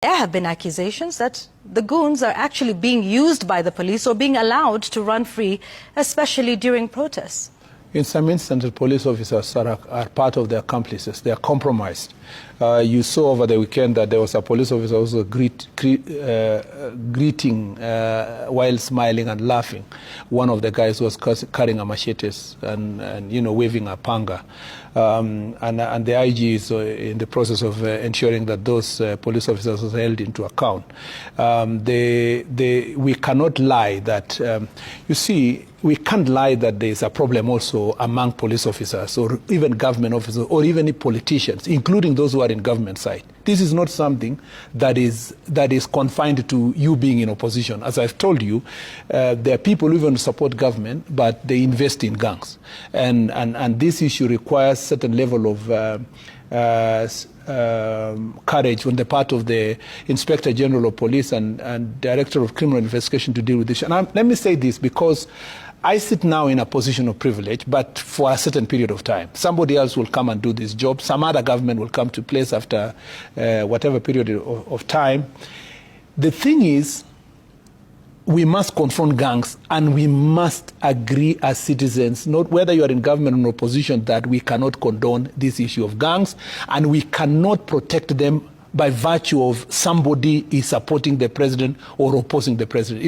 There have been accusations that the goons are actually being used by the police or being allowed to run free, especially during protests. In some instances, police officers are part of the accomplices. They are compromised. You saw over the weekend that there was a police officer also greeting while smiling and laughing. One of the guys was carrying a machete and waving a panga. And the IG is in the process of ensuring that those police officers are held into account. We cannot lie that, you see, we can't lie that there is a problem also among police officers or even government officers or even politicians, including those who are in government side. This is not something that is confined to you being in opposition. As I've told you, there are people who even support government, but they invest in gangs. And this issue requires certain level of courage on the part of the Inspector General of Police and Director of Criminal Investigation to deal with this. And let me say this because I sit now in a position of privilege, but for a certain period of time. Somebody else will come and do this job. Some other government will come to place after whatever period of time. The thing is, we must confront gangs and we must agree as citizens, not whether you are in government or in opposition, that we cannot condone this issue of gangs and we cannot protect them by virtue of somebody is supporting the president or opposing the president.